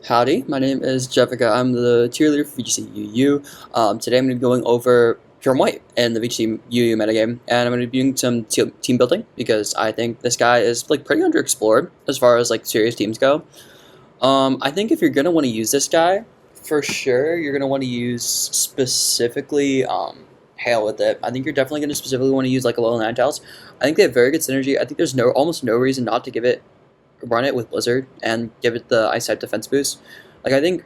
Howdy, my name is Jessica. I'm the tier leader for VGC UU. Today I'm going to be going over Kyurem White and the VGC UU metagame, and I'm going to be doing some team building because I think this guy is like pretty underexplored as far as like serious teams go. I think if you're going to want to use this guy, for sure you're going to want to use specifically Hail with it. I think you're definitely going to specifically want to use like a little Ninetales. I think they have very good synergy. I think there's almost no reason not to run it with Blizzard and give it the Ice type defense boost. Like I think,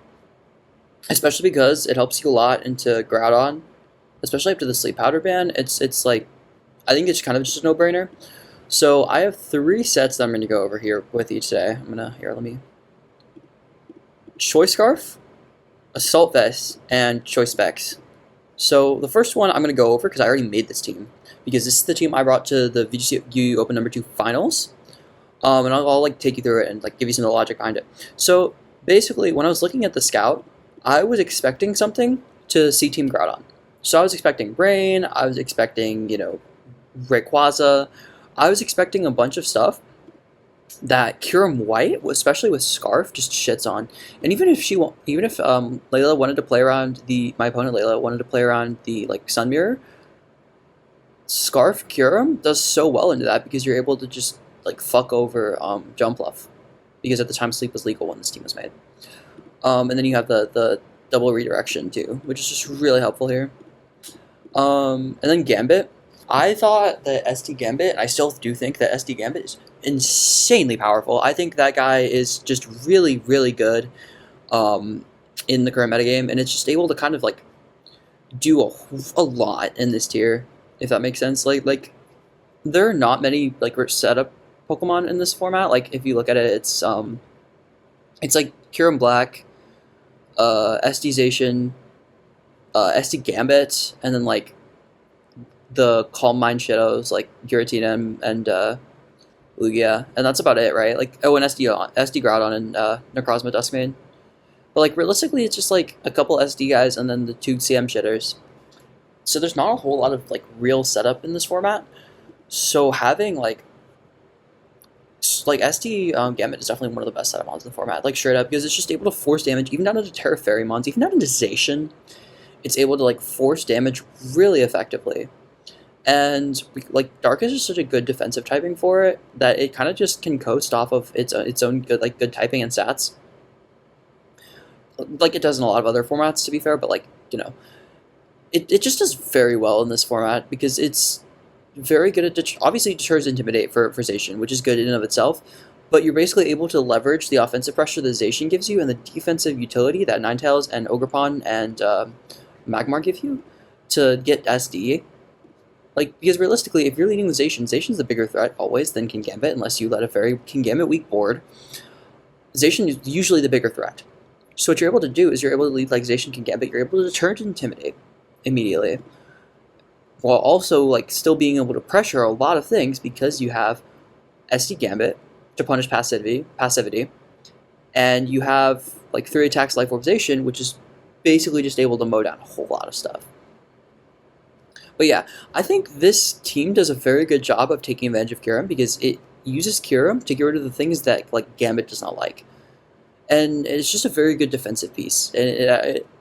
especially because it helps you a lot into Groudon, especially after the Sleep Powder ban. It's like I think it's kind of just a no-brainer. So I have 3 sets that I'm going to go over here with you today. Let me Choice Scarf, Assault Vest, and Choice Specs. So the first one I'm going to go over because I already made this team because this is the team I brought to the VGC UU Open number 2 finals. And I'll like take you through it and like give you some of the logic behind it. So basically, when I was looking at the scout, I was expecting something to see Team Groudon. So I was expecting Rain, I was expecting Rayquaza, I was expecting a bunch of stuff that Kyurem White, especially with Scarf, just shits on. And even if Layla wanted to play around my opponent Layla wanted to play around the like Sun Mirror, Scarf Kyurem does so well into that because you're able to just like fuck over Jumpluff, because at the time Sleep was legal when this team was made. And then you have the double redirection too, which is just really helpful here. And then Gambit. I thought that SD Gambit, I still do think that SD Gambit is insanely powerful. I think that guy is just really, really good in the current metagame, and it's just able to kind of like do a lot in this tier, if that makes sense. Like there are not many like setup Pokemon in this format. Like if you look at it, it's like Kyurem Black, SD Zacian, SD Gambit, and then like the Calm Mind Shadows like Giratina and Lugia, and that's about it, right? Like and SD Groudon and Necrozma Duskmane. But like realistically, it's just like a couple SD guys and then the 2 CM shitters. So there's not a whole lot of like real setup in this format. So having like SD Gambit is definitely one of the best setup mons in the format, like straight up, because it's just able to force damage even down into Terra Fairy mons, even down into Zacian. It's able to like force damage really effectively, and like Dark is just such a good defensive typing for it that it kind of just can coast off of its own good typing and stats, like it does in a lot of other formats, to be fair. But like it just does very well in this format because it's very good at obviously deters Intimidate for Zacian, which is good in and of itself, but you're basically able to leverage the offensive pressure that Zacian gives you and the defensive utility that Ninetales and Ogerpon and Magmar give you to get SD. Like, because realistically, if you're leading with Zacian's the bigger threat always than Kingambit, unless you let a very Kingambit weak board. Zacian is usually the bigger threat. So what you're able to do is you're able to lead like Zacian Kingambit, you're able to deter to Intimidate immediately, while also like still being able to pressure a lot of things because you have SD Gambit to punish passivity, and you have like 3 attacks Life Orb Zacian, which is basically just able to mow down a whole lot of stuff. But yeah, I think this team does a very good job of taking advantage of Kyurem because it uses Kyurem to get rid of the things that like Gambit does not like. And it's just a very good defensive piece,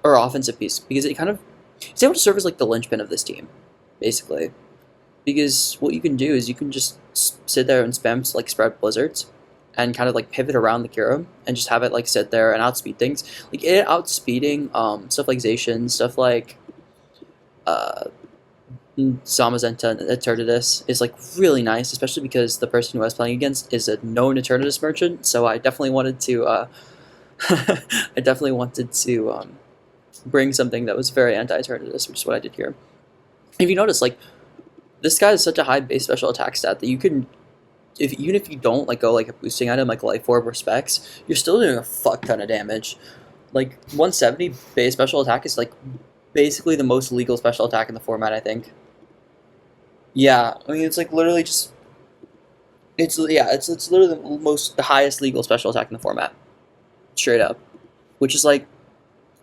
or offensive piece, because it's able to serve as like the linchpin of this team, basically. Because what you can do is you can just sit there and spam like spread blizzards and kind of like pivot around the Kyurem and just have it like sit there and outspeed things. Like it outspeeding stuff like Zacian, stuff like Zamazenta and Eternatus is like really nice, especially because the person who I was playing against is a known Eternatus merchant, so I definitely wanted to bring something that was very anti-Eternatus, which is what I did here. If you notice, like, this guy has such a high base special attack stat that you can, even if you don't like go like a boosting item like Life Orb or Specs, you're still doing a fuck ton of damage. Like 170 base special attack is like basically the most legal special attack in the format, I think. Yeah, I mean it's like literally just it's literally the highest legal special attack in the format, straight up, which is like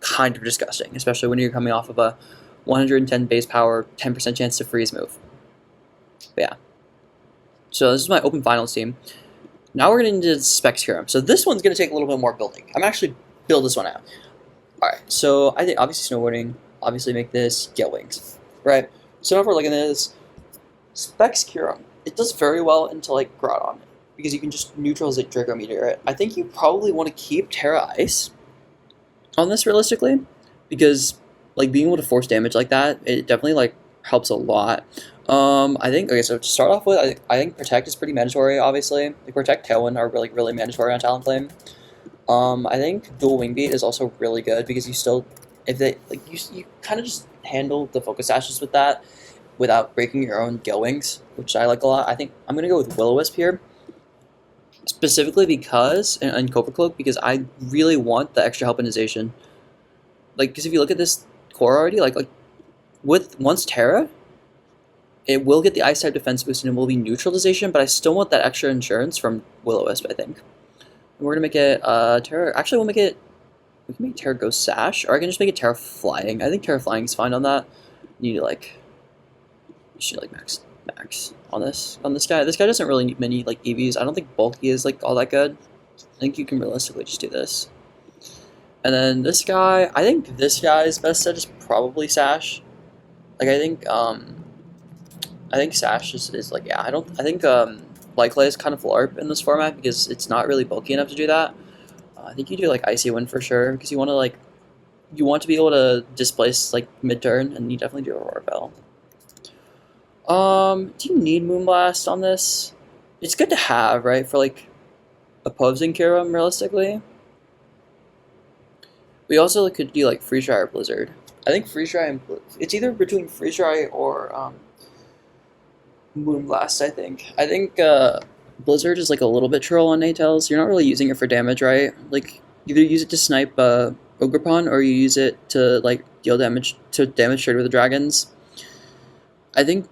kind of disgusting, especially when you're coming off of a 110 base power, 10% chance to freeze move. But yeah. So this is my open finals team. Now we're getting into Specs Kyurem. So this one's going to take a little bit more building. I'm actually build this one out. All right, so I think obviously snowboarding, obviously make this get wings, right? So now if we're looking at this, Specs Kyurem, it does very well into like Groudon because you can just neutralize Draco Meteor. I think you probably want to keep Terra Ice on this realistically because like being able to force damage like that, it definitely like helps a lot. I think okay. So to start off with, I think Protect is pretty mandatory. Obviously, like Protect, Tailwind are really mandatory on Talonflame. I think Dual Wing Beat is also really good because you still, if they like you kind of just handle the focus ashes with that without breaking your own Gale Wings, which I like a lot. I think I'm gonna go with Will-O-Wisp here, specifically because and Cobra Cloak because I really want the extra helpinization. Like, because if you look at this core already, like with once Terra, it will get the Ice type defense boost and it will be neutralization, but I still want that extra insurance from Will-O-Wisp, I think. And we're gonna make it Terra. Actually, we can make Terra go Sash, or I can just make it Terra Flying. I think Terra Flying is fine on that. You need to like, you should like max on this guy. This guy doesn't really need many like EVs. I don't think bulky is like all that good. I think you can realistically just do this. And then this guy, I think this guy's best set is probably Sash. Like I think Sash is like yeah. I think Lyclay is kind of LARP in this format because it's not really bulky enough to do that. I think you do like Icy Wind for sure because you want to be able to displace like mid turn, and you definitely do Aurora Bell. Do you need Moonblast on this? It's good to have, right, for like opposing Kyurem realistically. We also could do like Freeze Dry or Blizzard. I think Freeze Dry and it's either between Freeze Dry or Moonblast. I think Blizzard is like a little bit troll on Natel's. You're not really using it for damage, right? Like either use it to snipe Ogerpon or you use it to like deal damage trade with the dragons. I think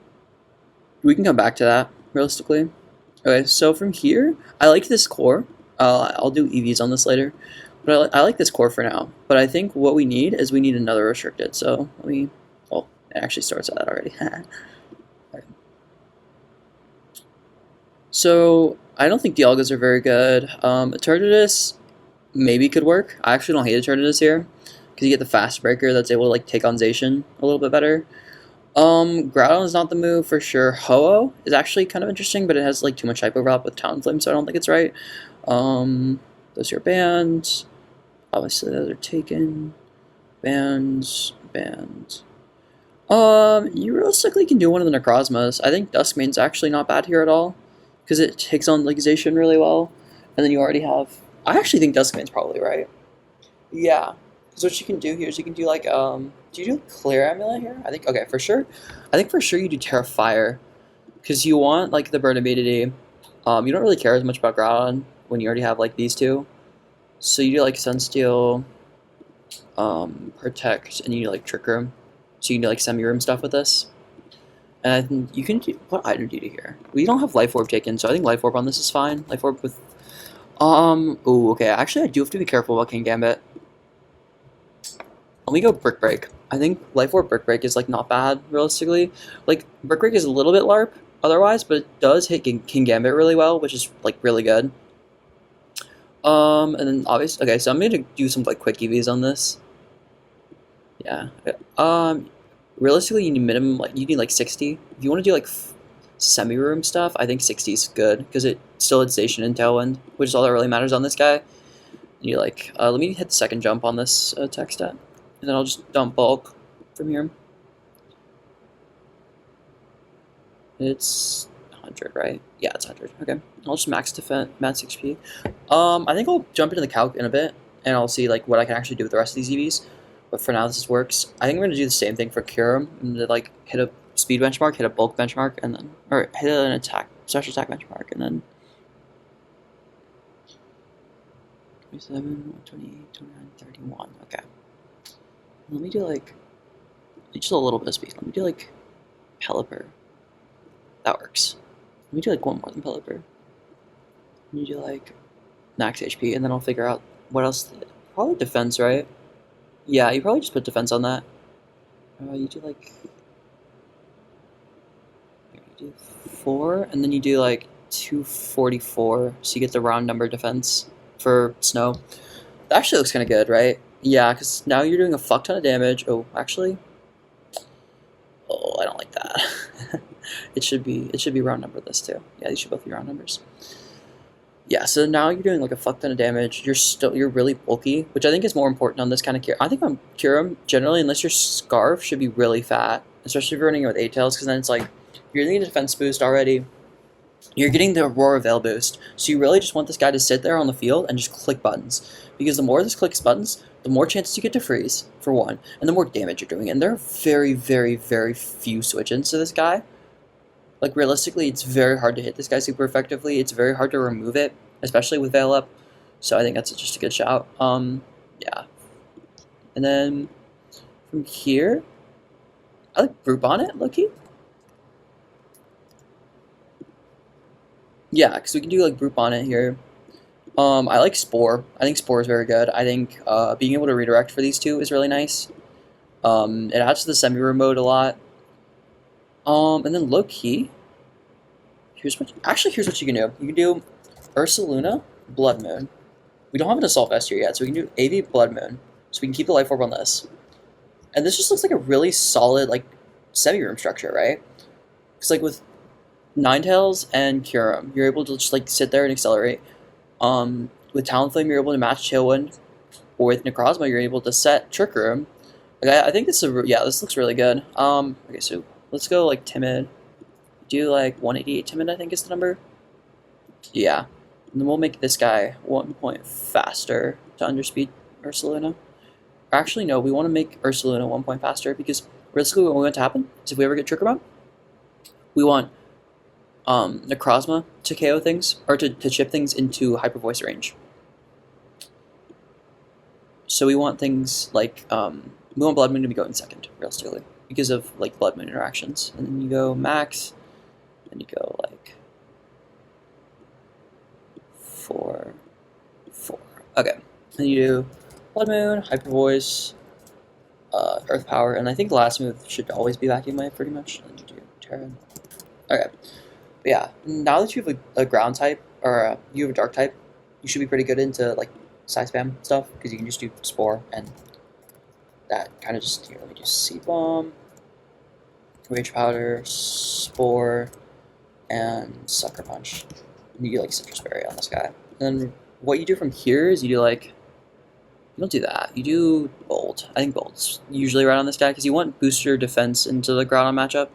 we can come back to that realistically. Okay, so from here, I like this core. I'll do EVs on this later, but I like this core for now. But I think what we need is we need another restricted. So it actually starts at that already. Right. So I don't think Dialgas are very good. Eternatus maybe could work. I actually don't hate Eternatus here because you get the fast breaker that's able to like take on Zacian a little bit better. Groudon is not the move for sure. Ho-Oh is actually kind of interesting, but it has like too much type overlap with Talonflame, so I don't think it's right. Those are your bands. Obviously, those are taken. Bands. You realistically can do one of the Necrozmas. I think Duskmane's actually not bad here at all, because it takes on like Zacian really well, and then you already have. I actually think Duskmane's probably right. Yeah. So what you can do here is you can do like do you do Clear Amulet here? I think okay for sure. I think for sure you do Terra Fire, because you want like the burn immunity. You don't really care as much about Groudon when you already have like these two. So you do like Sunsteel, Protect, and you do like Trick Room. So you can do like Semi-Room stuff with this. And I think you can do what item do you do here? We don't have Life Orb taken, so I think Life Orb on this is fine. Life Orb with ooh, okay. Actually I do have to be careful about King Gambit. Let me go Brick Break. I think Life Orb Brick Break is like not bad realistically. Like Brick Break is a little bit LARP otherwise, but it does hit King Gambit really well, which is like really good. And then obviously okay, so I'm gonna do some like quick EVs on this. Yeah. Realistically you need minimum like you need like 60. If you want to do like semi-room stuff, I think 60 is good because it still hits Zacian and Tailwind, which is all that really matters on this guy. You like let me hit the second jump on this tech stat. And then I'll just dump bulk from here. It's 100, right? Yeah, it's 100. Okay. I'll just max defense, max HP. I think I'll jump into the calc in a bit, and I'll see like what I can actually do with the rest of these EVs. But for now, this works. I think we're gonna do the same thing for Kyurem, and like hit a speed benchmark, hit a bulk benchmark, and then or hit an attack, special attack benchmark, and then 27, 28, 29, 31. Okay. Let me do like just a little bit of speed. Let me do like Pelipper. That works. Let me do like one more than Pelipper. Let me do like max HP, and then I'll figure out what else. Probably defense, right? Yeah, you probably just put defense on that. You do like you do 4, and then you do like 244, so you get the round number defense for snow. That actually looks kind of good, right? Yeah, because now you're doing a fuck ton of damage. Oh, actually, oh, I don't like that. it should be round number this too. Yeah, these should both be round numbers. Yeah, so now you're doing like a fuck ton of damage. You're really bulky, which I think is more important on this kind of cure. I think on Kyurem generally, unless your scarf should be really fat, especially if you're running it with 8 tails, because then it's like you're getting a defense boost already. You're getting the Aurora Veil boost, so you really just want this guy to sit there on the field and just click buttons. Because the more this clicks buttons, the more chances you get to freeze, for one, and the more damage you're doing. And there are very, very, very few switch-ins to this guy. Like, realistically, it's very hard to hit this guy super effectively. It's very hard to remove it, especially with Veil up. So I think that's just a good shout. Yeah. And then from here, I like Group on it, low-key. Yeah, because we can do like Group on it here. I like Spore. I think Spore is very good. I think being able to redirect for these two is really nice. It adds to the semi-room mode a lot. And then low-key, here's what you can do. You can do Ursaluna, Blood Moon. We don't have an Assault Vest here yet, so we can do AV Blood Moon. So we can keep the Life Orb on this. And this just looks like a really solid like semi-room structure, right? Because like with Ninetales and Kyurem, you're able to just like sit there and accelerate. With Talonflame, you're able to match Tailwind, or with Necrozma, you're able to set Trick Room. Like, I think this looks really good. Okay, so let's go like Timid. Do like 188 Timid, I think is the number. Yeah, and then we'll make this guy 1 point faster to underspeed Ursaluna. Actually, no, we want to make Ursaluna 1 point faster because realistically, what we want to happen is if we ever get Trick Room, we want Necrozma to KO things, or to chip things into Hyper Voice range. So we want things like, we want Blood Moon to be going second, realistically, because of like Blood Moon interactions. And then you go max, and you go like 4, 4. Okay, and you do Blood Moon, Hyper Voice, Earth Power, and I think the last move should always be Vacuum Wave, pretty much. And then you do Terra. Okay. But yeah, now that you have a ground type, or you have a dark type, you should be pretty good into like side spam stuff, because you can just do Spore, and that kind of just, here, let me do Seed Bomb, Rage Powder, Spore, and Sucker Punch. And you do like Citrus Berry on this guy. And then what you do from here is you do like, you don't do that, you do Bold. I think Bold's usually right on this guy, because you want booster defense into the Groudon matchup.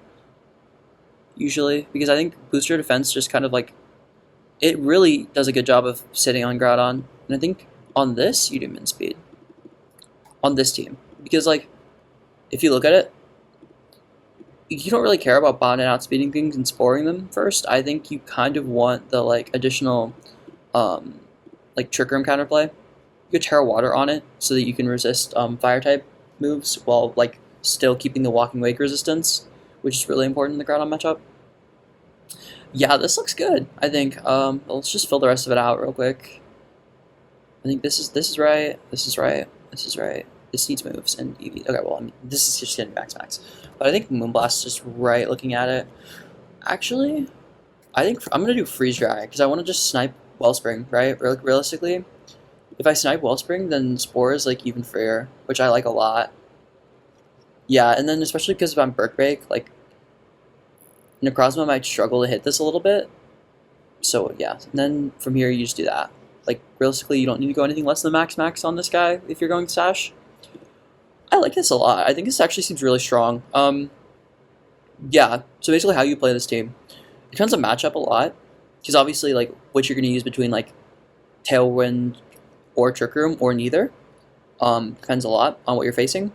Usually, because I think booster defense just kind of like, it really does a good job of sitting on Groudon. And I think on this, you do min speed. On this team. Because like, if you look at it, you don't really care about bond and outspeeding things and sporing them first. I think you kind of want the like additional like Trick Room counterplay. You could Terra Water on it so that you can resist fire type moves while like still keeping the Walking Wake resistance, which is really important in the Groudon matchup. Yeah, this looks good, I think. Let's just fill the rest of it out real quick. I think this is right, this is right, this is right. This needs moves and EV. Okay, well, I mean, this is just getting max. But I think Moonblast is just right looking at it. Actually, I think I'm going to do Freeze Dry, because I want to just snipe Wellspring, right? Realistically, if I snipe Wellspring, then Spore is like even freer, which I like a lot. Yeah, and then especially because if I'm Berk Break, like, Necrozma might struggle to hit this a little bit. So, yeah. And then from here, you just do that. Like, realistically, you don't need to go anything less than max on this guy if you're going Sash. I like this a lot. I think this actually seems really strong. Yeah, so basically how you play this team. It depends on matchup a lot. Because obviously, like, what you're going to use between, like, Tailwind or Trick Room or neither. Depends a lot on what you're facing.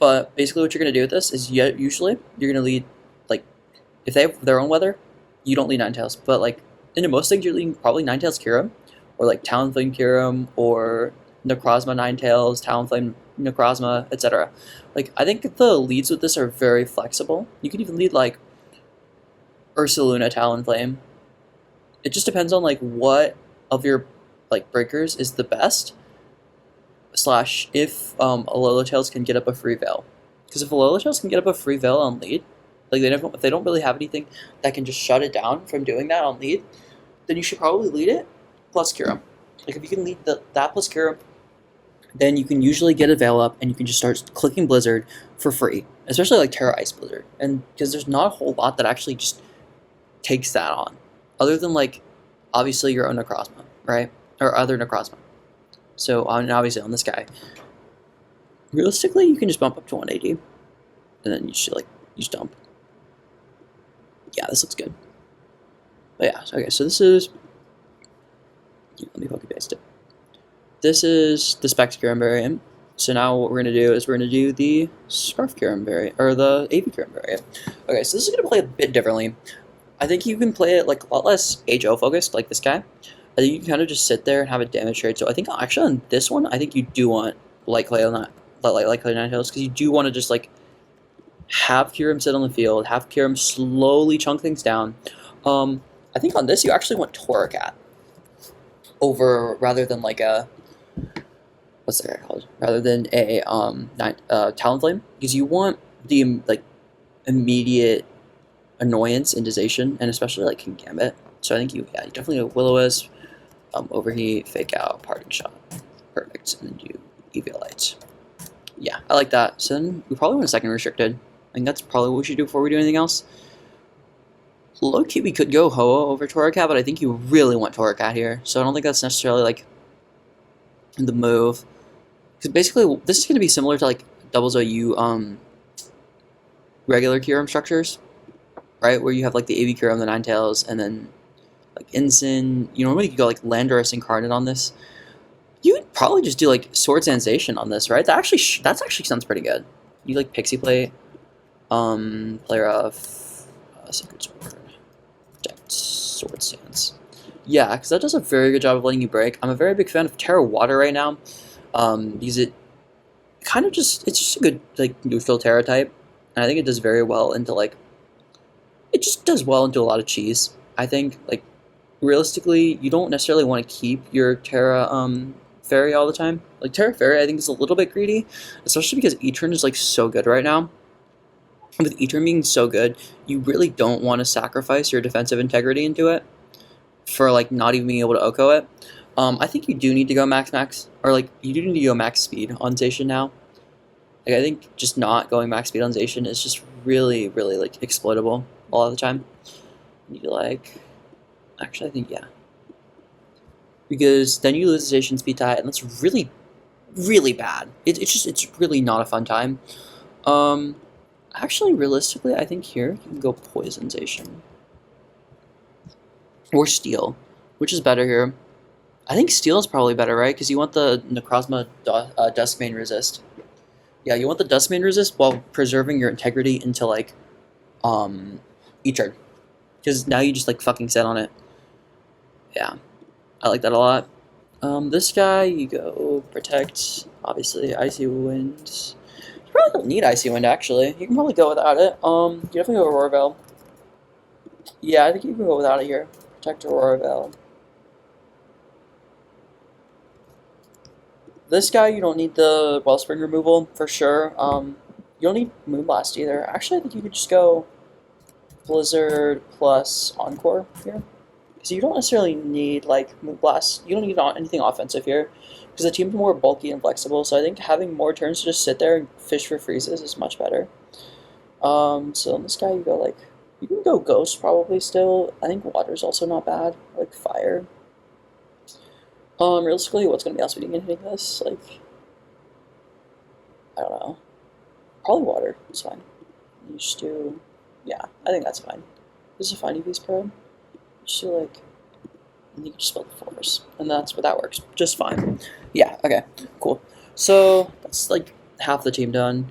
But basically what you're going to do with this is usually you're going to lead, like, if they have their own weather, you don't lead Ninetales. But, like, into most things, you're leading probably Ninetales Kyurem, or, like, Talonflame Kyurem, or Necrozma Ninetales, Talonflame Necrozma, etc. Like, I think the leads with this are very flexible. You can even lead, like, Ursaluna Talonflame. It just depends on, like, what of your, like, breakers is the best, / if Alola can get up a free Veil. Because if Alola can get up a free Veil on lead, like, if they don't really have anything that can just shut it down from doing that on lead, then you should probably lead it plus Kyurem. Like, if you can lead that plus Kyurem, then you can usually get a Veil up and you can just start clicking Blizzard for free, especially like Terra Ice Blizzard. And because there's not a whole lot that actually just takes that on, other than like obviously your own Necrozma, right? Or other Necrozma. So obviously on this guy, realistically you can just bump up to 180 and then you should just dump. Yeah, this looks good. But yeah, okay, so this is, let me copy paste it. This is the Specs Kyurem variant. So now what we're going to do is we're going to do the Scarf Kyurem variant, or the AV Kyurem variant. Okay, so this is going to play a bit differently. I think you can play it like a lot less HO focused, like this guy. I think you can kind of just sit there and have a damage trade. So I think actually on this one, I think you do want Light Clay Ninetales, because you do want to just like have Kyurem sit on the field, have Kyurem slowly chunk things down. I think on this you actually want Torracat over, rather than like a, what's that guy called? Rather than a Talonflame, because you want the like immediate annoyance into Zacian, and especially like King Gambit. So I think you definitely go Will-O-Wisp, Overheat, Fake Out, Parting Shot, perfect, and then you Eviolite. Yeah, I like that. So then we probably want a second restricted. I think that's probably what we should do before we do anything else. Low key, we could go Hoa over Torracat, but I think you really want Torracat here, so I don't think that's necessarily like the move. Because basically, this is going to be similar to like doubles OU regular Kyurem structures, right? Where you have like the AV Kyurem, the Ninetales, and then like Ensign. You normally could go like Landorus Incarnate on this. You would probably just do like Sword Sensation on this, right? That actually sounds pretty good. You like Pixie Plate, player of Sacred Sword, Decked Sword Stance. Yeah, because that does a very good job of letting you break. I'm a very big fan of Terra Water right now, because it kind of it's just a good like neutral Terra type, and I think it does very well into like, it just does well into a lot of cheese. I think like realistically, you don't necessarily want to keep your Terra Fairy all the time. Like Terra Fairy, I think is a little bit greedy, especially because Etern is like so good right now. With Etern being so good, you really don't want to sacrifice your defensive integrity into it for like not even being able to Oko it. I think you do need to go max, or like you do need to go max speed on Zacian now. Like I think just not going max speed on Zacian is just really like exploitable a lot of the time. You like, actually I think yeah, because then you lose the Zacian speed tie, and that's really bad. It's really not a fun time. Actually, realistically, I think here you can go Poison Zacian or Steel, which is better here. I think Steel is probably better, right? Because you want the Necrozma Duskmane resist. Yeah, you want the Duskmane resist while preserving your integrity into like Etern, because now you just like fucking set on it. Yeah, I like that a lot. This guy, you go Protect, obviously Icy Wind. You probably don't need Icy Wind, actually. You can probably go without it. You definitely go Aurora Veil. Yeah, I think you can go without it here. Protect Aurora Veil. This guy, you don't need the Wellspring removal, for sure. You don't need Moonblast either. Actually, I think you could just go Blizzard plus Encore here. Because you don't necessarily need, like, Moonblast. You don't need anything offensive here. Because the team's more bulky and flexible, so I think having more turns to just sit there and fish for freezes is much better. So on this guy, you go, like, you can go Ghost probably still. I think Water's also not bad. Like, Fire. Realistically, what's going to be outspending anything this? Like, I don't know. Probably Water. It's fine. You just do, yeah, I think that's fine. This is a fine EV spread. You just do, like, and you can just build the Force. And that works just fine. Yeah, okay, cool. So, that's, like, half the team done.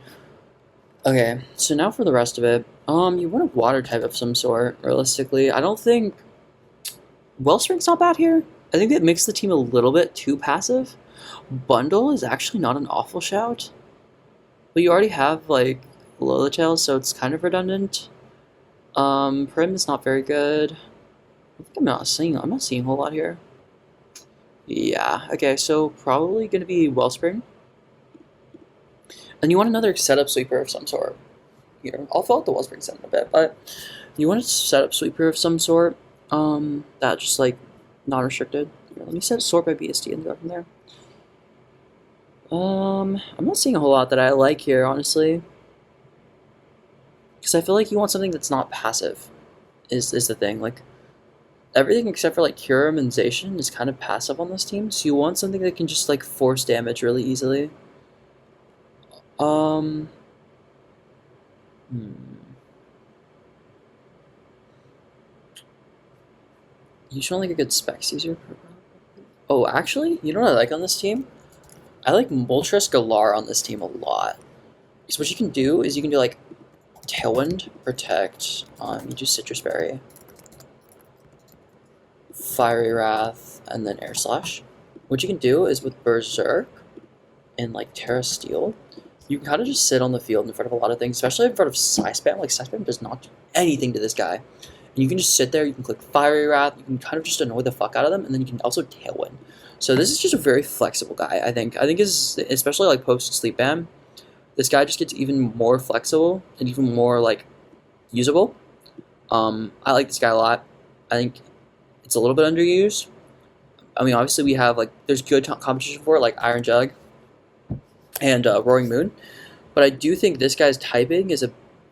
Okay, so now for the rest of it. You want a Water type of some sort, realistically. I don't think Wellspring's not bad here. I think it makes the team a little bit too passive. Bundle is actually not an awful shout. But you already have, like, Lolitail, so it's kind of redundant. Prim is not very good. I think I'm not seeing a whole lot here. Yeah, okay, so probably going to be Wellspring. And you want another setup sweeper of some sort. Here, I'll fill out the Wellspring set in a bit, but you want a setup sweeper of some sort. That just, like, not restricted. Here, let me set sort by BSD and go from there. I'm not seeing a whole lot that I like here, honestly. Because I feel like you want something that's not passive, is the thing. Like, everything except for, like, kyurem and Zacian is kind of passive on this team, so you want something that can just, like, force damage really easily. Hmm. You should only get good specs user. Oh, actually, you know what I like on this team? I like Moltres Galar on this team a lot. Because what you can do is you can do like Tailwind, Protect, you do Citrus Berry, Fiery Wrath, and then Air Slash. What you can do is with Berserk and like Terra Steel, you can kind of just sit on the field in front of a lot of things, especially in front of Psy Spam. Like, Psy Spam does not do anything to this guy. And you can just sit there, you can click Fiery Wrath, you can kind of just annoy the fuck out of them, and then you can also Tailwind. So this is just a very flexible guy, I think. I think is especially like post Sleep Ban, this guy just gets even more flexible and even more like usable. I like this guy a lot. I think it's a little bit underused. I mean, obviously we have like there's good competition for it, like Iron Jug and Roaring Moon, but I do think this guy's typing is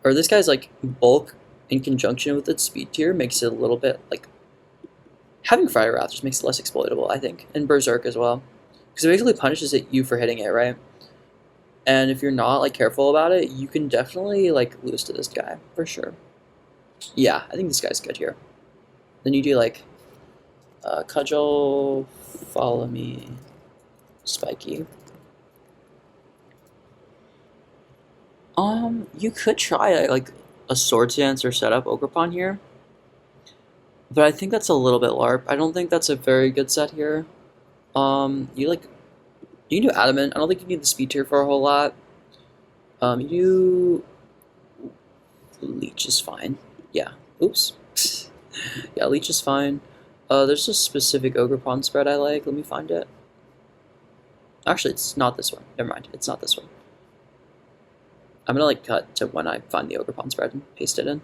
or this guy's like bulk in conjunction with its speed tier makes it a little bit like having Fire Wrath just makes it less exploitable, I think, and Berserk as well, because it basically punishes you for hitting it, right? And if you're not like careful about it, you can definitely like lose to this guy for sure. Yeah, I think this guy's good here. Then you do like Cudgel, Follow Me, Spiky. You could try like a Swords Dance or setup Ogerpon here, but I think that's a little bit LARP. I don't think that's a very good set here. You can do Adamant. I don't think you need the speed tier for a whole lot. You Leech is fine. Yeah. Oops. Yeah, Leech is fine. There's a specific Ogerpon spread I like. Let me find it. Actually, it's not this one. Never mind. It's not this one. I'm gonna like cut to when I find the Ogerpon spread and paste it in.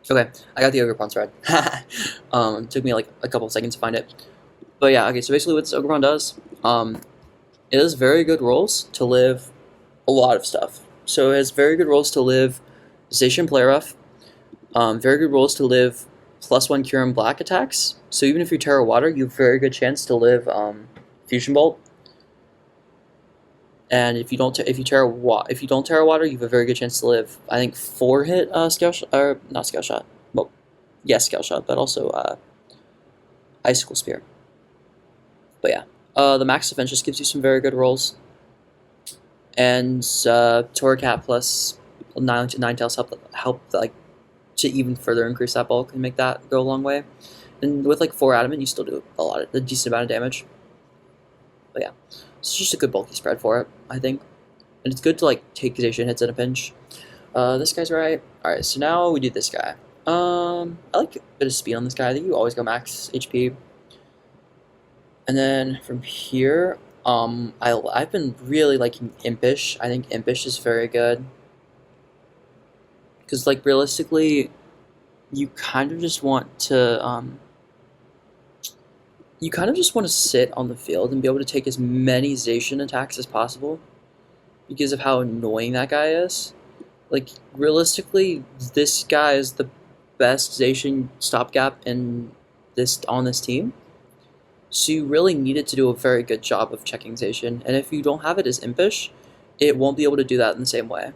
Okay, I got the Ogerpon spread. It took me like a couple of seconds to find it. But yeah, okay, so basically what this Ogerpon does, it has very good rolls to live a lot of stuff. So it has very good rolls to live Zacian Play Rough, very good rolls to live +1 Kyurem Black attacks. So even if you Terra Water, you have a very good chance to live Fusion Bolt. And if you don't Terra Water, you have a very good chance to live. I think 4-hit Scale Shot, or not Scale Shot. Well, yes, Scale Shot, but also Icicle Spear. But yeah, the max defense just gives you some very good rolls. And Torracat plus Ninetales help like to even further increase that bulk and make that go a long way. And with like 4 Adamant, you still do a decent amount of damage. But yeah, it's just a good bulky spread for it, I think. And it's good to like take Zacian hits in a pinch. This guy's right. Alright, so now we do this guy. I like a bit of speed on this guy. I think you always go max HP. And then from here, I've been really liking Impish. I think Impish is very good. Because like realistically, you kind of just want to sit on the field and be able to take as many Zacian attacks as possible because of how annoying that guy is. Like, realistically, this guy is the best Zacian stopgap on this team. So you really needed to do a very good job of checking Zacian. And if you don't have it as Impish, it won't be able to do that in the same way.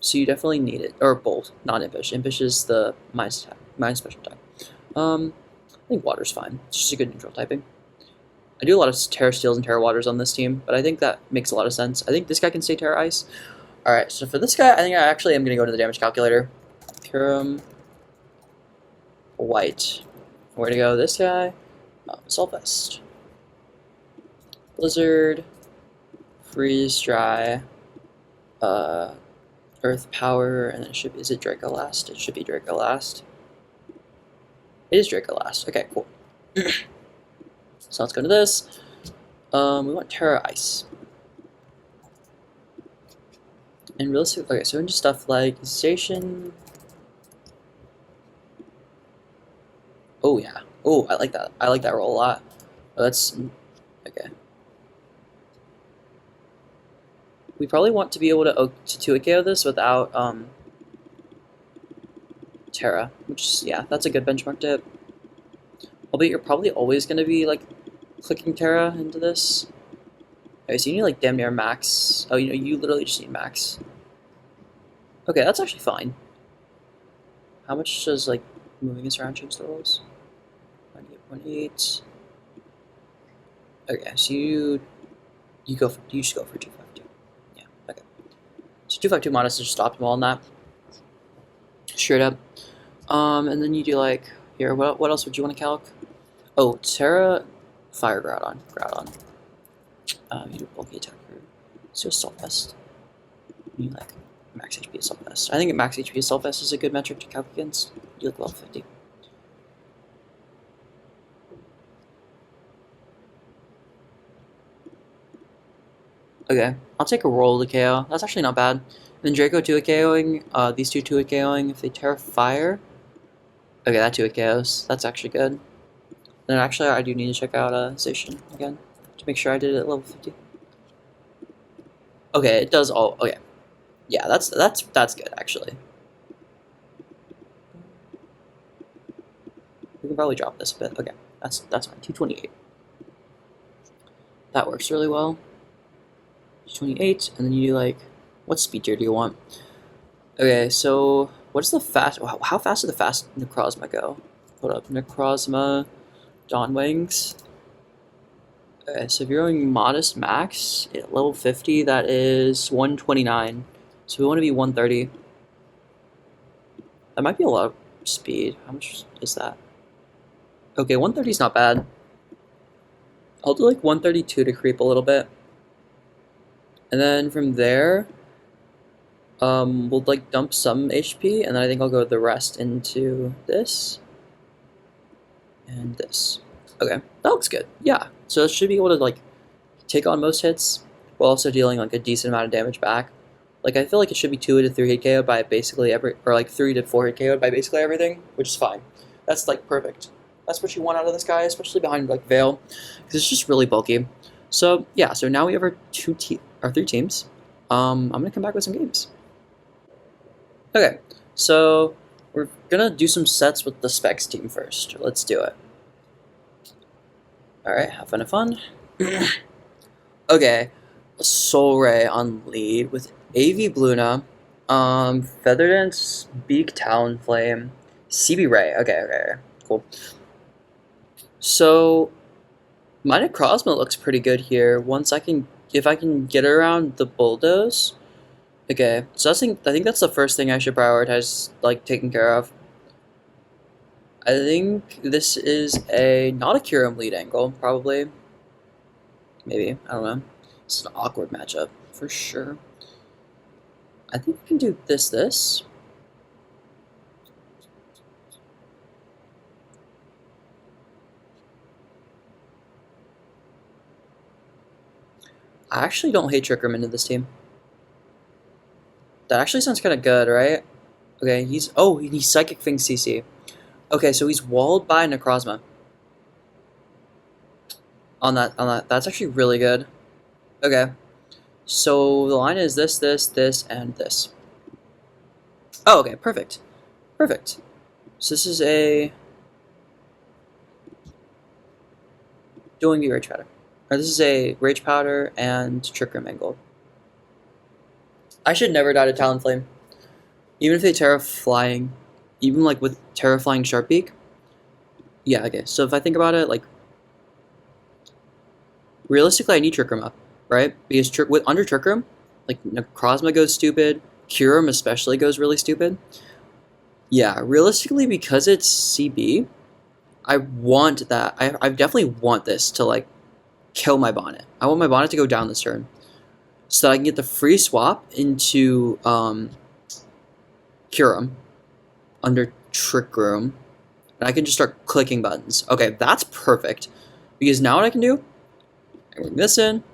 So you definitely need it. Or Bolt, not Impish. Impish is the minus special attack. I think Water's fine. It's just a good neutral typing. I do a lot of Terra Steels and Terra Waters on this team, but I think that makes a lot of sense. I think this guy can stay Terra Ice. Alright, so for this guy, I think I actually am going to go to the damage calculator. Kyurem, White. Where to go? This guy. Assault Vest. Blizzard. Freeze Dry. Earth Power, and then is it Draco Last? It should be Draco Last. It is Draco Last. Okay, cool. So let's go to this. We want Terra Ice. And realistic, okay, so into stuff like station. Oh yeah. Oh, I like that. I like that roll a lot. Oh, that's okay. We probably want to be able to 2-KO this without Terra, which is, yeah, that's a good benchmark to hit. Albeit you're probably always going to be like clicking Terra into this. Okay, so you need like damn near max. Oh, you literally just need max. Okay, that's actually fine. How much does like moving this around change the rolls? 98.8. Okay, so you just go for 252. Yeah, okay. So 252 modest is just optimal on that. Straight up. And then you do like here. What else would you want to calc? Oh, Terra, fire Groudon. You do bulky attacker. So assault vest. You like max HP assault vest. I think max HP assault vest is a good metric to calc against. You look level 50. Okay, I'll take a roll to KO. That's actually not bad. Then Draco 2-KOing, these two 2-KOing if they Terra Fire. Okay, that 2-KOs. That's actually good. Then actually I do need to check out Station again to make sure I did it at level 50. Okay, it does all. Okay, yeah, that's good actually. We can probably drop this a bit. Okay, that's fine. 228. That works really well. 228, and then you do like, what speed tier do you want? Okay, so what's the fast? How fast did the fast Necrozma go? Hold up, Necrozma, Dawn Wings. Okay, so if you're going modest max at level 50, that is 129. So we want to be 130. That might be a lot of speed. How much is that? Okay, 130 is not bad. I'll do like 132 to creep a little bit. And then from there, we'll like dump some HP, and then I think I'll go the rest into this and this. Okay, that looks good. Yeah, so it should be able to like take on most hits while also dealing like a decent amount of damage back. Like I feel like it should be 2 to 3 hit KO by basically or like 3 to 4 hit KO by basically everything, which is fine. That's like perfect. That's what you want out of this guy, especially behind like Veil, because it's just really bulky. So yeah, so now we have our 3 teams. I'm gonna come back with some games. Okay, so we're gonna do some sets with the Specs team first. Let's do it. Alright, have fun. Okay, Soul Ray on lead with AV Bluna, Feather Dance, Beak Talonflame, CB Ray. Okay, cool. So my Necrozma looks pretty good here. If I can get around the Bulldoze. Okay, so I think that's the first thing I should prioritize, like taking care of. I think this is not a kyurem lead angle, probably. Maybe, I don't know. It's an awkward matchup, for sure. I think we can do this. I actually don't hate Trick Room into this team. That actually sounds kind of good, right? Okay, he's Psychic Fing CC. Okay, so he's walled by Necrozma. On that. That's actually really good. Okay. So the line is this, and this. Oh, okay, perfect. Perfect. So this is a Dueling V Rage Powder. Or this is a Rage Powder and Trick Room angle. I should never die to Talonflame. Even if they Terra Flying, even like with Terra Flying Sharpbeak. Yeah, okay. So if I think about it, like realistically I need Trick Room up, right? Because under Trick Room, like Necrozma goes stupid, Kyurem especially goes really stupid. Yeah, realistically because it's CB, I want that. I definitely want this to like kill my Bonnet. I want my Bonnet to go down this turn, so that I can get the free swap into Kyurem under Trick Room, and I can just start clicking buttons. Okay, that's perfect, because now what I can do, And bring this in.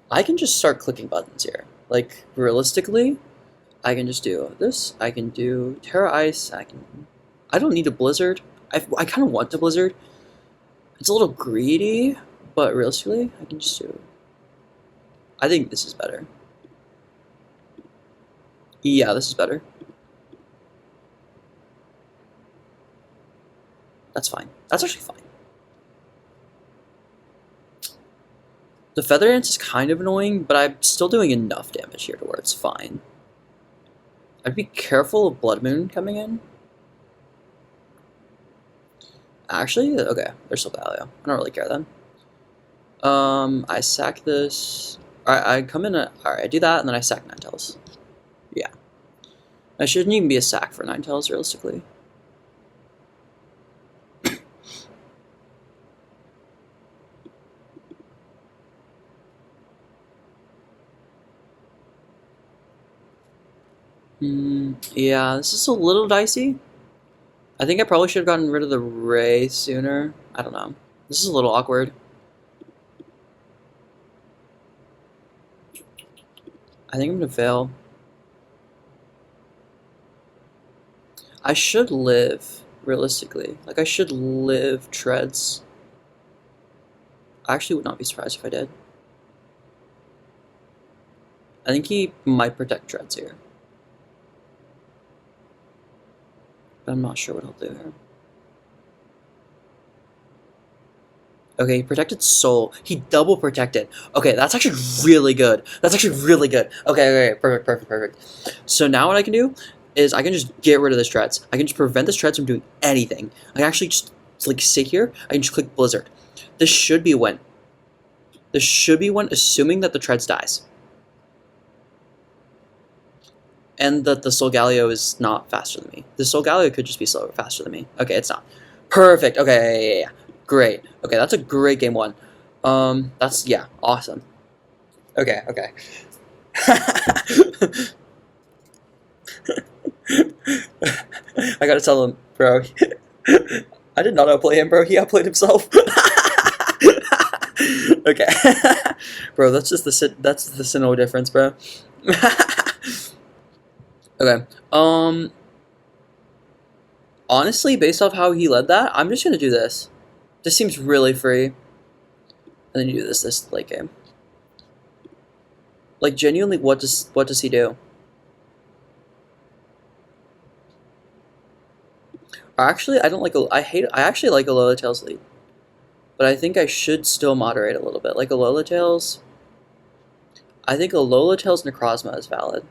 I can just start clicking buttons here. Like, realistically, I can just do this. I can do Terra Ice. I don't need a Blizzard. I kind of want the Blizzard. It's a little greedy, but realistically, I can just do. I think this is better. Yeah, this is better. That's fine. That's actually fine. The Feather Dance is kind of annoying, but I'm still doing enough damage here to where it's fine. I'd be careful of Blood Moon coming in. Actually, okay, there's still value. I don't really care then. I sack this. Alright, I come in. Alright, I do that, and then I sack Ninetales. Yeah. I shouldn't even be a sack for Ninetales, realistically. Yeah, this is a little dicey. I think I probably should have gotten rid of the Ray sooner. I don't know. This is a little awkward. I think I'm gonna fail. I should live, realistically. Like, I should live Treads. I actually would not be surprised if I did. I think he might protect Treads here. But I'm not sure what he'll do here. Okay, he protected Soul. He double protected. Okay, that's actually really good. That's actually really good. Okay, perfect. So now what I can do is I can just get rid of this Treads. I can just prevent this Treads from doing anything. I can actually just, like, sit here. I can just click Blizzard. This should be a win. This should be one, assuming that the Treads dies. And that the Solgaleo is not faster than me. The Solgaleo could just be slower, faster than me. Okay, it's not. Perfect. Okay, yeah. Great. Okay, that's a great game one. That's, yeah, awesome. Okay. I gotta tell him, bro. I did not outplay him, bro. He outplayed himself. Okay. Bro, that's just the Sinnoh difference, bro. Okay. Honestly, based off how he led that, I'm just gonna do this. This seems really free. And then you do this late game. Like, genuinely, what does he do? Actually, I don't like I actually like Alola Tails lead. But I think I should still moderate a little bit. Like Alola Tails. I think Alola Tails Necrozma is valid.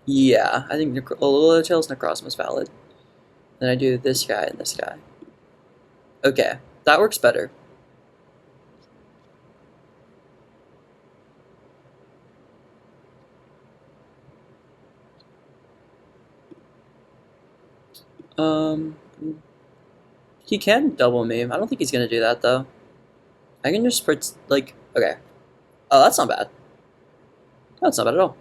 Yeah, I think Alola Tails Necrozma is valid. Then I do this guy and this guy. Okay, that works better. He can double me. I don't think he's gonna do that though. I can just like, okay. Oh, that's not bad. That's not bad at all.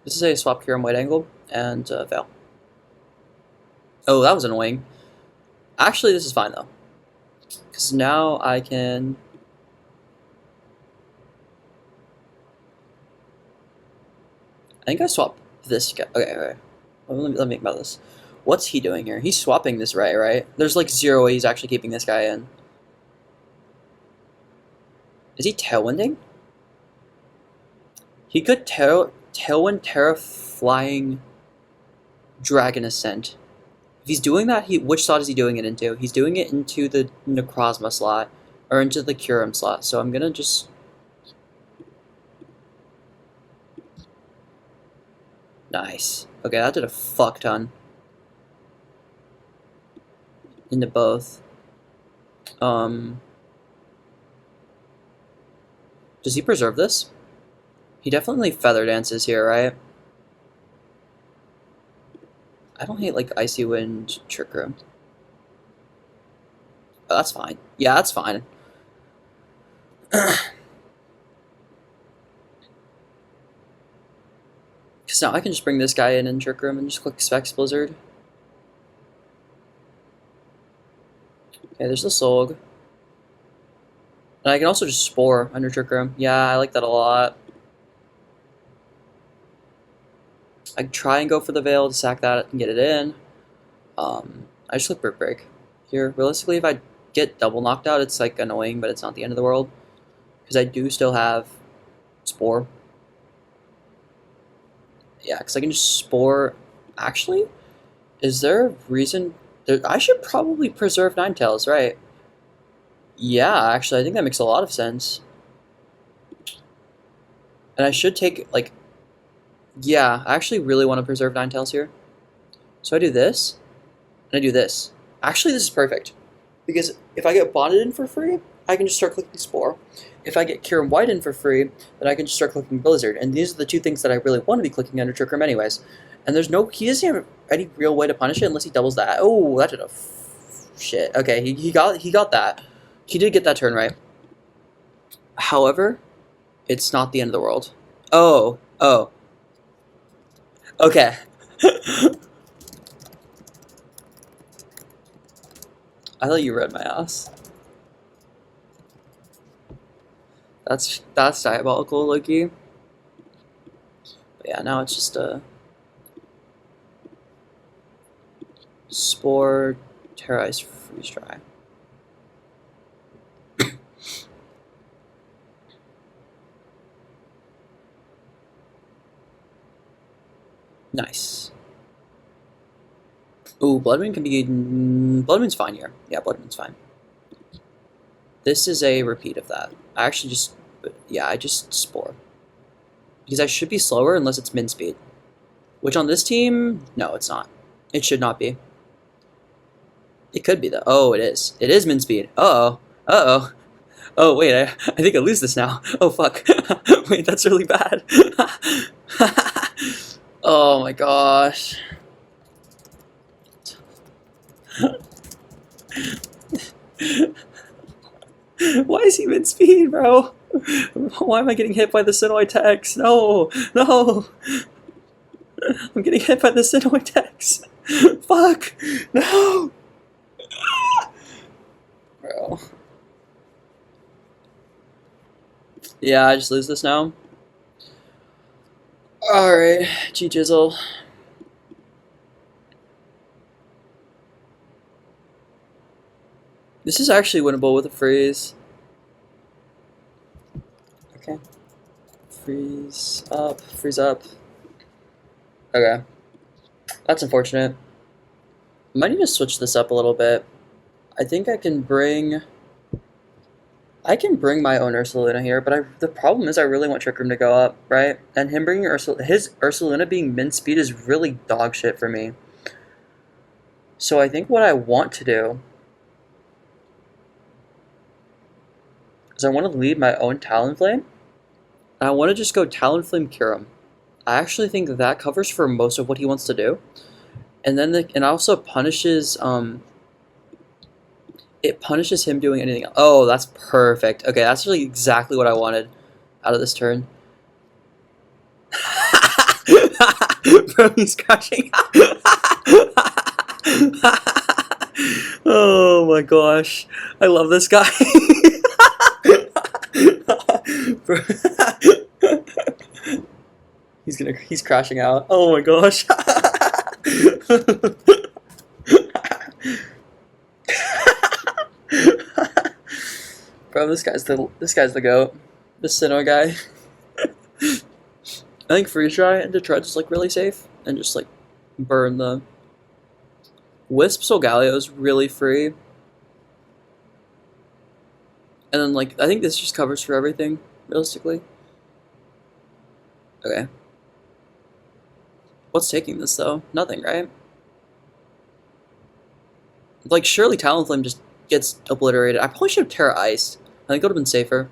This is a swap Kyurem White Angle and fail. Oh, that was annoying. Actually, this is fine though. Because now I can... I think I swapped this guy. Okay. Let me think about this. What's he doing here? He's swapping this right? There's like zero way he's actually keeping this guy in. Is he Tailwinding? He could Tailwind Terra Flying Dragon Ascent. If he's doing that, which slot is he doing it into? He's doing it into the Necrozma slot, or into the Kyurem slot. So I'm gonna just... Nice. Okay, that did a fuck ton. Into both. Does he preserve this? He definitely Feather Dances here, right? I don't hate, like, Icy Wind Trick Room. Oh, that's fine. Yeah, that's fine. Because Because now I can just bring this guy in Trick Room and just click Specs Blizzard. Okay, there's the Solg. And I can also just Spore under Trick Room. Yeah, I like that a lot. I try and go for the Veil to sack that and get it in. I just click Brick Break here. Realistically, if I get double knocked out, it's like annoying, but it's not the end of the world. Because I do still have Spore. Yeah, because I can just Spore. Actually, is there a reason? I should probably preserve Ninetales, right? Yeah, actually, I think that makes a lot of sense. And I should take, like, yeah, I actually really want to preserve Ninetales here. So I do this, and I do this. Actually, this is perfect. Because if I get bonded in for free, I can just start clicking Spore. If I get Kyurem White in for free, then I can just start clicking Blizzard. And these are the two things that I really want to be clicking under Trick Room anyways. And there's no, he doesn't have any real way to punish it unless he doubles that. Oh, that did a shit. Okay, he got that. He did get that turn right. However, it's not the end of the world. Oh. Okay. I thought you read my ass. That's diabolical, Loki. But yeah, now it's just a Spore, Terrorize, Freeze Dry. Nice. Ooh, Blood Moon can be... Blood Moon's fine here. Yeah, Blood Moon's fine. This is a repeat of that. I actually just... Yeah, I just Spore. Because I should be slower unless it's min speed. Which on this team, no, it's not. It should not be. It could be though. Oh, it is. It is min speed. Uh-oh. Uh-oh. Oh, wait, I think I lose this now. Oh, fuck. Wait, that's really bad. Oh my gosh. Why is he min speed, bro? Why am I getting hit by the Sinnoh Tex? No, no. I'm getting hit by the Sinnoh Tex. Fuck, no. Bro. Yeah, I just lose this now. Alright, G Jizzle. This is actually winnable with a freeze. Okay. Freeze up, freeze up. Okay. That's unfortunate. I might need to switch this up a little bit. I think I can bring my own Ursaluna here, but the problem is I really want Trick Room to go up, right? And him bringing his Ursaluna being min speed is really dog shit for me. So I think what I want to do is I want to lead my own Talonflame, and I want to just go Talonflame Kyurem. I actually think that covers for most of what he wants to do, and then it also punishes it punishes him doing anything else. Oh, that's perfect. Okay, that's really exactly what I wanted out of this turn. Bro, he's crashing. Oh my gosh. I love this guy. He's crashing out. Oh my gosh. Bro, this guy's the goat. The Sinnoh guy. I think freeze dry and Detroit's is like really safe and just like burn the Wisp Solgaleo is really free. And then like I think this just covers for everything, realistically. Okay. What's taking this though? Nothing, right? Like surely Talonflame just gets obliterated. I probably should have Terra Iced. I think it would have been safer.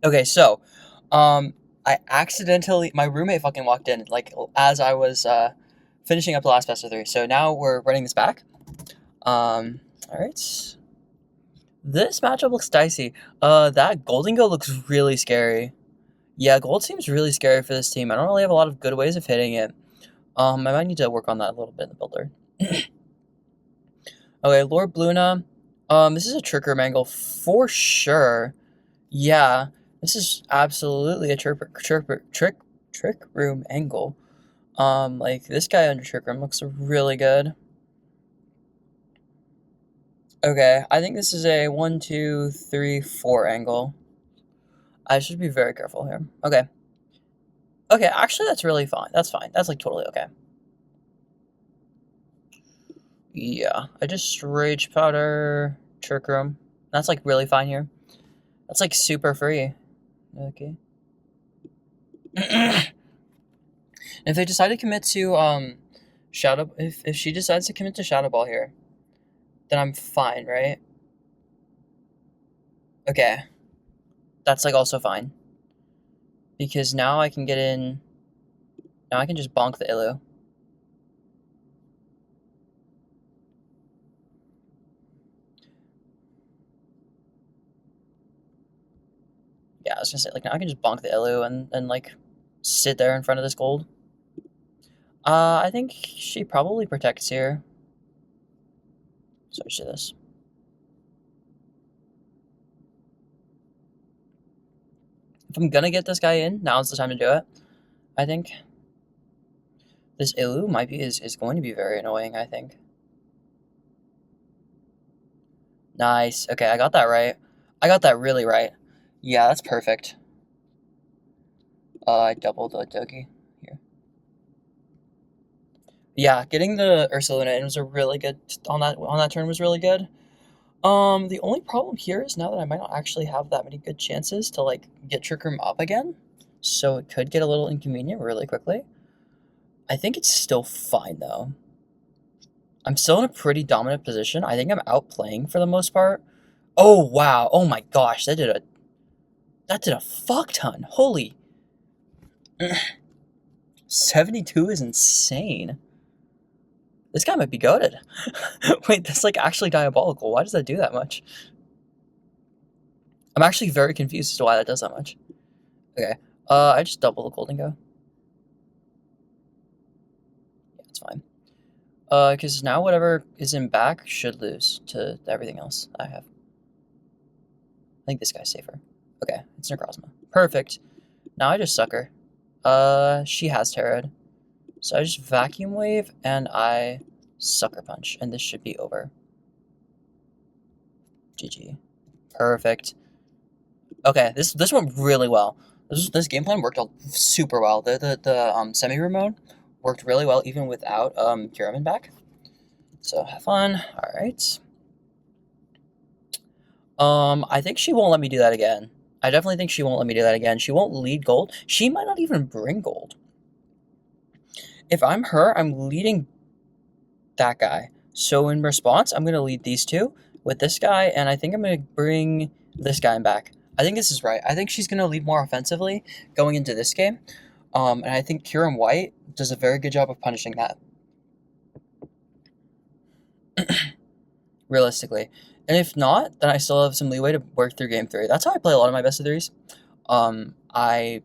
Okay, so, I accidentally my roommate fucking walked in like as I was finishing up the last best of three. So now we're running this back. All right. This matchup looks dicey. That Golden Go looks really scary. Yeah, gold seems really scary for this team. I don't really have a lot of good ways of hitting it. I might need to work on that a little bit in the builder. Okay, Lord Bluna. This is a trick room angle for sure. Yeah, this is absolutely a trick room angle. Like this guy under trick room looks really good. Okay, I think this is a 1, 2, 3, 4 angle. I should be very careful here. Okay. Okay, actually that's really fine. That's fine. That's like totally okay. Yeah, I just rage powder trick room. That's like really fine here. That's like super free. Okay. If they decide to commit to Shadow, if she decides to commit to Shadow Ball here, then I'm fine, right? Okay, that's like also fine because now I can get in. Now I can just bonk the Illu. Yeah, I was gonna say like now I can just bonk the Illu and like sit there in front of this gold. I think she probably protects here. So I should do this. If I'm gonna get this guy in, now's the time to do it. I think this Illu might be is going to be very annoying. I think. Nice. Okay, I got that right. I got that really right. Yeah, that's perfect. I doubled the Dogi here. Yeah, getting the Ursulina in was a really good on that turn was really good. The only problem here is now that I might not actually have that many good chances to like get Trick Room up again, so it could get a little inconvenient really quickly. I think it's still fine though. I'm still in a pretty dominant position. I think I'm outplaying for the most part. Oh wow! Oh my gosh! That did a fuck ton. Holy 72 is insane. This guy might be goated. Wait, that's like actually diabolical. Why does that do that much? I'm actually very confused as to why that does that much. Okay. I just double the golden go. Yeah, it's fine. Because now whatever is in back should lose to everything else I have. I think this guy's safer. Okay, it's Necrozma. Perfect. Now I just suck her. She has Tarot. So I just Vacuum Wave and I Sucker Punch, and this should be over. GG. Perfect. Okay, this went really well. This game plan worked out super well. The semi remote worked really well even without kyurem back. So have fun. All right. I think she won't let me do that again. I definitely think she won't let me do that again. She won't lead gold. She might not even bring gold. If I'm her, I'm leading that guy. So in response, I'm gonna lead these two with this guy, and I think I'm gonna bring this guy back. I think this is right. I think she's gonna lead more offensively going into this game. And I think Kyurem White does a very good job of punishing that. Realistically. And if not, then I still have some leeway to work through game three. That's how I play a lot of my best of threes. I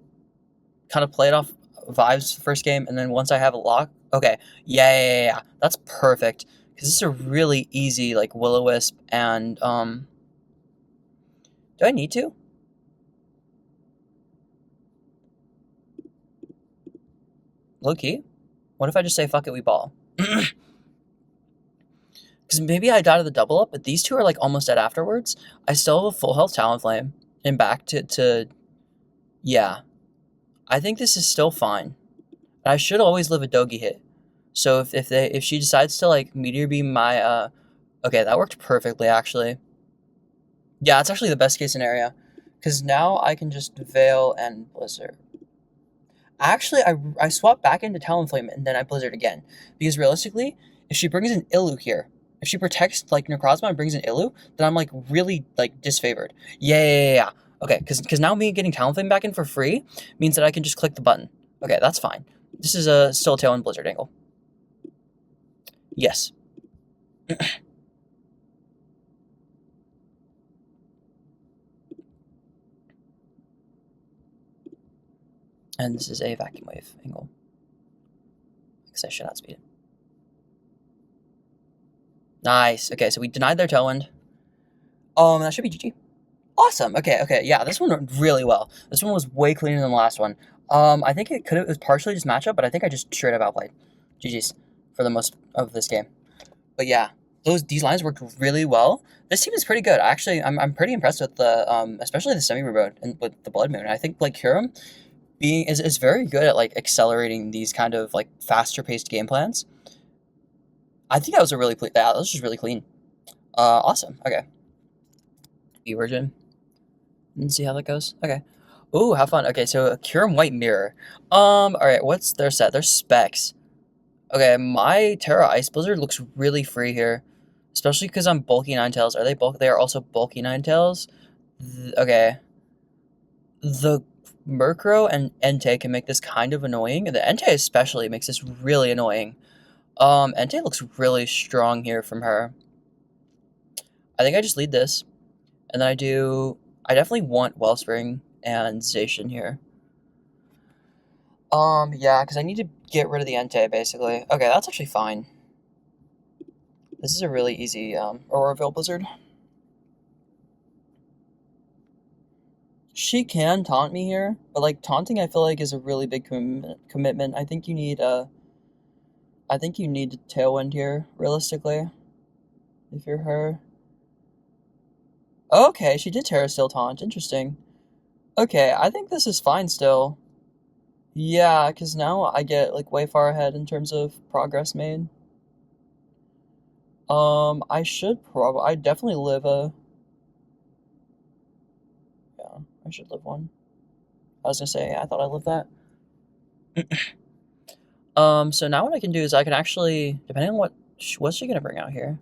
kind of play it off vibes first game, and then once I have a lock, okay, yeah. That's perfect. Because this is a really easy, like, Will-O-Wisp, and, do I need to? Low-key? What if I just say, fuck it, we ball? Because maybe I die to the double up, but these two are, like, almost dead afterwards. I still have a full health Talonflame, and back to yeah. I think this is still fine. I should always live a Dogi hit. So if she decides to, like, Meteor Beam my, okay, that worked perfectly, actually. Yeah, it's actually the best case scenario. Because now I can just Veil and Blizzard. Actually, I swap back into Talonflame and then I Blizzard again. Because realistically, if she brings an Illu here, if she protects, like, Necrozma and brings an Illu, then I'm, like, really, like, disfavored. Yeah. Okay, because now me getting Talonflame back in for free means that I can just click the button. Okay, that's fine. This is still a Tailwind Blizzard angle. Yes. And this is a Vacuum Wave angle. Because I should outspeed it. Nice. Okay, so we denied their Tailwind. That should be GG. Awesome. Okay. Yeah, this one went really well. This one was way cleaner than the last one. I think it was partially just matchup, but I think I just straight up outplayed. GG's for the most of this game. But yeah, these lines worked really well. This team is pretty good. Actually, I'm pretty impressed with the especially the semi remote and with the Blood Moon. I think like kyurem is very good at like accelerating these kind of like faster paced game plans. I think that was a really clean. Yeah, that was just really clean. Awesome. Okay. E version. And see how that goes. Okay. Ooh, have fun. Okay, so a kyurem White Mirror. Alright, what's their set? Their specs. Okay, my Terra Ice Blizzard looks really free here. Especially because I'm bulky Ninetales. Are they bulky? They are also bulky Ninetales. Okay. The Murkrow and Entei can make this kind of annoying. The Entei especially makes this really annoying. Entei looks really strong here from her. I think I just lead this. And then I definitely want Wellspring and Zacian here. Yeah, because I need to get rid of the Entei, basically. Okay, that's actually fine. This is a really easy, Auroraville Blizzard. She can taunt me here, but, like, taunting I feel like is a really big commitment. I think you need Tailwind here, realistically, if you're her. Okay, she did Terra Steel taunt. Interesting. Okay, I think this is fine still. Yeah, because now I get, like, way far ahead in terms of progress made. I definitely live a... Yeah, I should live one. I was gonna say, I thought I lived that. So now what I can do is I can actually, depending on what's she gonna bring out here?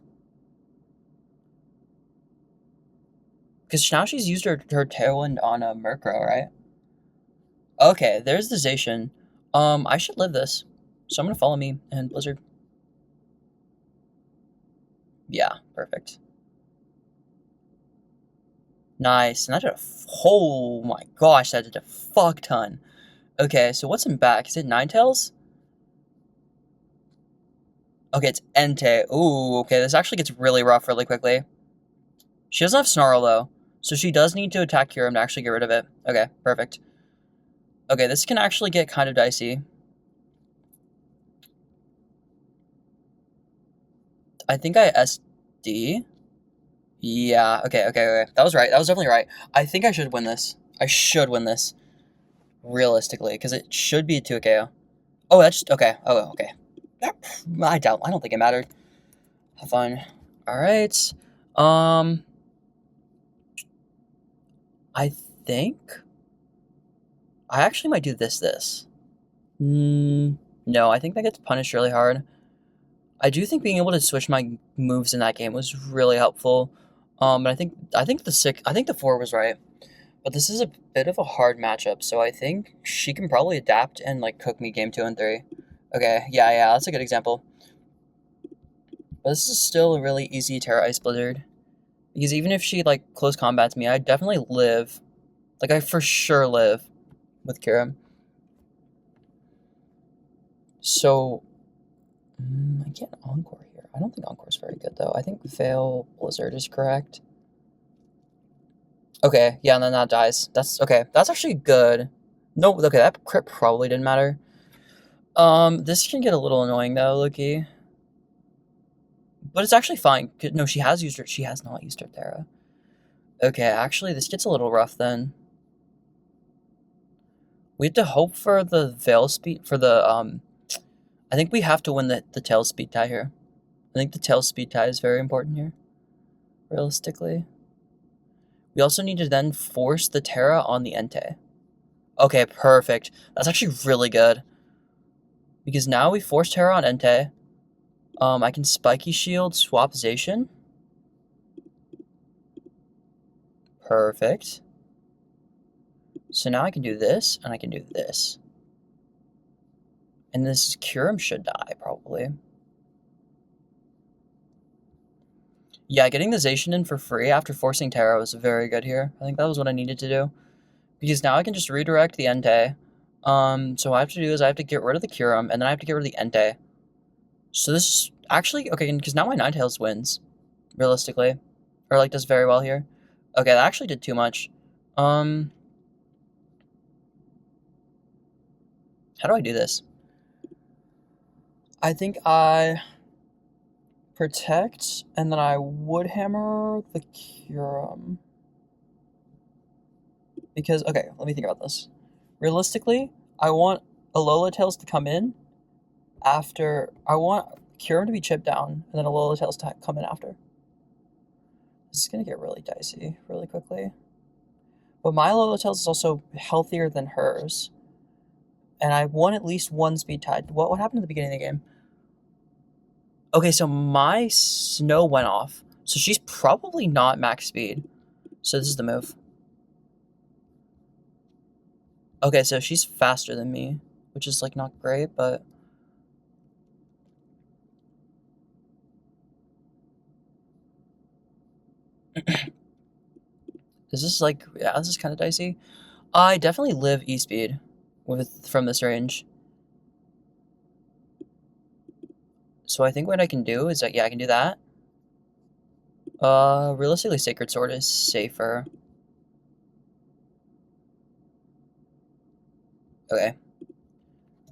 Because now she's used her Tailwind on a Murkrow, right? Okay, there's the Zacian. I should live this. So I'm gonna follow me and Blizzard. Yeah, perfect. Nice. And that did oh my gosh, that did a fuck ton. Okay, so what's in back? Is it Ninetales? Okay, it's Entei. Ooh, okay, this actually gets really rough really quickly. She doesn't have Snarl, though, so she does need to attack Kyurem to actually get rid of it. Okay, perfect. Okay, this can actually get kind of dicey. I think I SD. Yeah, okay. That was right. That was definitely right. I think I should win this. I should win this. Realistically, because it should be a 2 KO. Oh, that's just, okay. Oh, okay. I don't think it mattered. Have fun. Alright. I think I actually might do this. No, I think that gets punished really hard. I do think being able to switch my moves in that game was really helpful. But I think the 4 was right. But this is a bit of a hard matchup, so I think she can probably adapt and like cook me game 2 and 3. Okay, yeah, that's a good example. But this is still a really easy Terra Ice Blizzard. Because even if she like close combats me, I definitely live. Like I for sure live with kyurem. So I get Encore here. I don't think Encore's very good though. I think Fail Blizzard is correct. Okay, yeah, and then that dies. That's okay. That's actually good. No, okay, that crit probably didn't matter. This can get a little annoying though, Loki. But it's actually fine. No, she has not used her Terra. Okay, actually this gets a little rough then. We have to hope for the Veil speed for the I think we have to win the tail speed tie here. I think the tail speed tie is very important here. Realistically. We also need to then force the Terra on the Entei. Okay, perfect. That's actually really good. Because now we force Terra on Entei. I can Spiky Shield, swap Zacian. Perfect. So now I can do this, and I can do this. And this kyurem should die, probably. Yeah, getting the Zacian in for free after forcing Terra was very good here. I think that was what I needed to do. Because now I can just redirect the Entei. So what I have to do is I have to get rid of the kyurem, and then I have to get rid of the Entei. So this is actually, okay, because now my Ninetales wins, realistically. Or, like, does very well here. Okay, that actually did too much. How do I do this? I think I protect, and then I would hammer the kyurem. Because, okay, let me think about this. Realistically, I want Alola Tails to come in after. I want kyurem to be chipped down, and then Alola Tails to come in after. This is going to get really dicey really quickly. But my Alola Tails is also healthier than hers. And I won at least one speed tide. What happened at the beginning of the game? Okay, so my snow went off. So she's probably not max speed. So this is the move. Okay, so she's faster than me, which is, like, not great, but... Is this, like... Yeah, this is kind of dicey. I definitely live E-speed from this range. So I think what I can do is that, yeah, I can do that. Realistically, Sacred Sword is safer. Okay.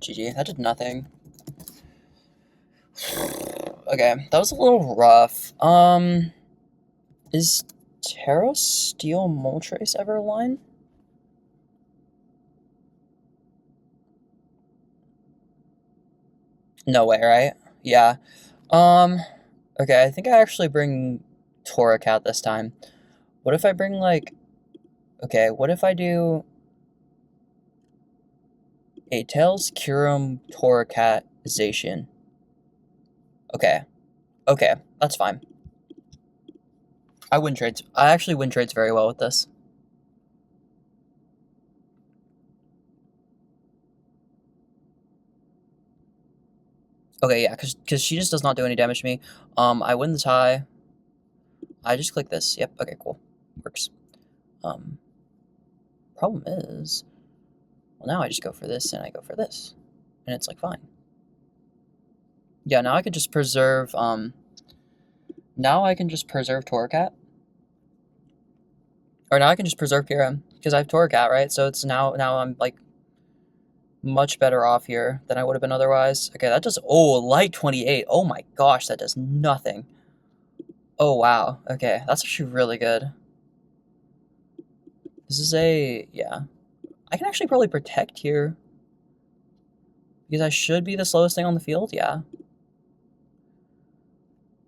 GG. That did nothing. Okay, that was a little rough. Is Terra Steel Moltres ever a line? No way, right? Yeah. Okay, I think I actually bring Torracat this time. What if I bring, like... Okay, what if I do... Tails, Kyurem, Torracat, Zacian. Okay. Okay, that's fine. I win trades. I actually win trades very well with this. Okay, yeah, because she just does not do any damage to me. I win the tie. I just click this. Yep, okay, cool. Works. Problem is... Well, now I just go for this, and I go for this. And it's, like, fine. Yeah, now I can just preserve, Now I can just preserve Torracat. Or now I can just preserve Kyurem, because I have Torracat, right? So it's now I'm, like, much better off here than I would have been otherwise. Okay, that does... Oh, light 28. Oh my gosh, that does nothing. Oh, wow. Okay, that's actually really good. This is a... Yeah. I can actually probably protect here. Because I should be the slowest thing on the field, yeah.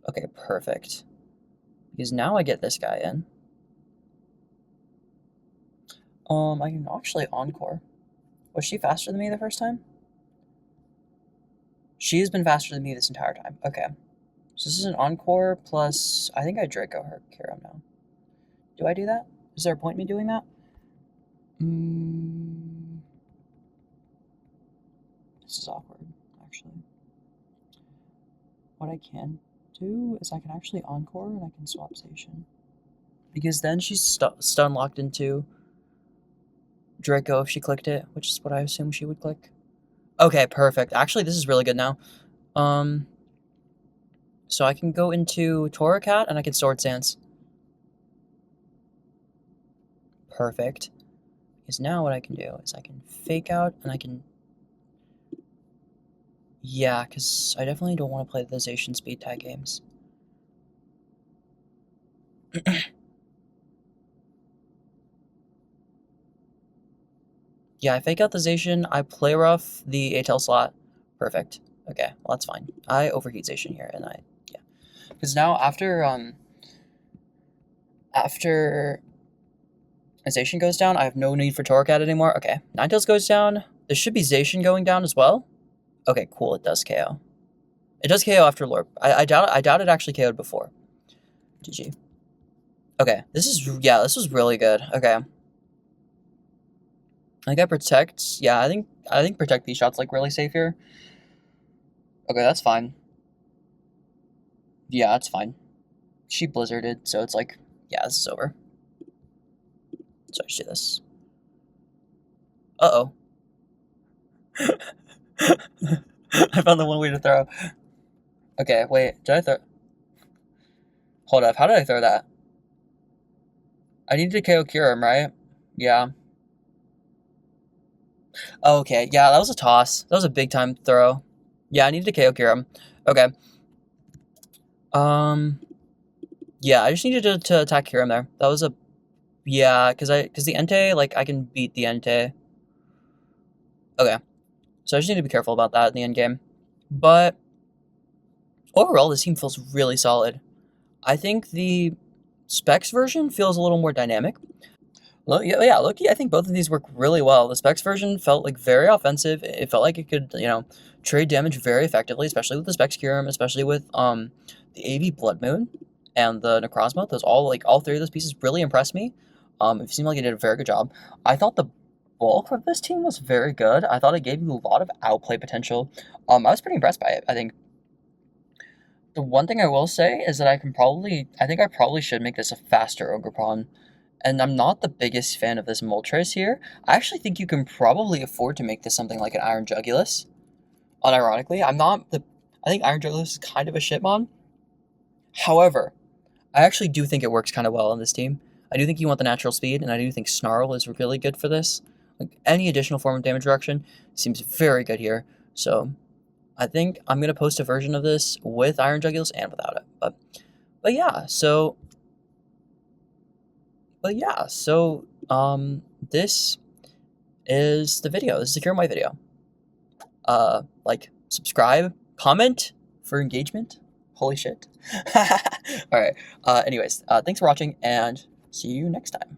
Okay, perfect. Because now I get this guy in. I can actually Encore. Was she faster than me the first time? She has been faster than me this entire time. Okay. So this is an Encore plus... I think I Draco her Kyurem now. Do I do that? Is there a point in me doing that? This is awkward, actually. What I can do is I can actually Encore and I can swap Zacian. Because then she's stun locked into Draco if she clicked it, which is what I assume she would click. Okay, perfect. Actually, this is really good now. So I can go into Torracat and I can Sword Stance. Perfect. Because now what I can do is I can Fake Out and I can... Yeah, because I definitely don't want to play the Zacian speed tag games. Yeah, I Fake Out the Zacian, I play rough the ATEL slot. Perfect. Okay, well that's fine. I overheat Zacian here, and yeah. Because now after Zacian goes down, I have no need for Torracat anymore. Okay, Ninetales goes down. There should be Zacian going down as well. Okay, cool, it does KO. It does KO after Lorp. I doubt it actually KO'd before. GG. Okay, this was really good. Okay. I think I protect. Yeah, I think protect these shots like really safe here. Okay, that's fine. Yeah, that's fine. She blizzarded, so it's like, yeah, this is over. So I should do this. Uh-oh. I found the one way to throw. Okay, wait, did I throw? Hold up, how did I throw that? I needed to KO kyurem, right? Yeah. Okay, yeah, that was a toss. That was a big time throw. Yeah, I needed to KO kyurem. Okay. Um, yeah, I just needed to attack kyurem there. That was a, yeah, because the Entei, like, I can beat the Entei. Okay, so I just need to be careful about that in the end game. But overall, this team feels really solid. I think the Specs version feels a little more dynamic. Yeah, Loki, I think both of these work really well. The Specs version felt like very offensive. It felt like it could, trade damage very effectively, especially with the Specs Kyurem, especially with the AV Blood Moon and the Necrozma. Those all three of those pieces really impressed me. It seemed like it did a very good job. I thought the bulk of this team was very good. I thought it gave you a lot of outplay potential. I was pretty impressed by it. I think the one thing I will say is that I think I probably should make this a faster Ogre Pawn. And I'm not the biggest fan of this Moltres here. I actually think you can probably afford to make this something like an Iron Jugulus. Unironically, I think Iron Jugulus is kind of a shitmon. However, I actually do think it works kind of well on this team. I do think you want the natural speed, and I do think Snarl is really good for this. Like, any additional form of damage reduction seems very good here. So I think I'm going to post a version of this with Iron Jugulus and without it. But yeah, so this is the video. This is the Cure My video. Like, subscribe, comment for engagement. Holy shit. All right. Anyways, thanks for watching, and see you next time.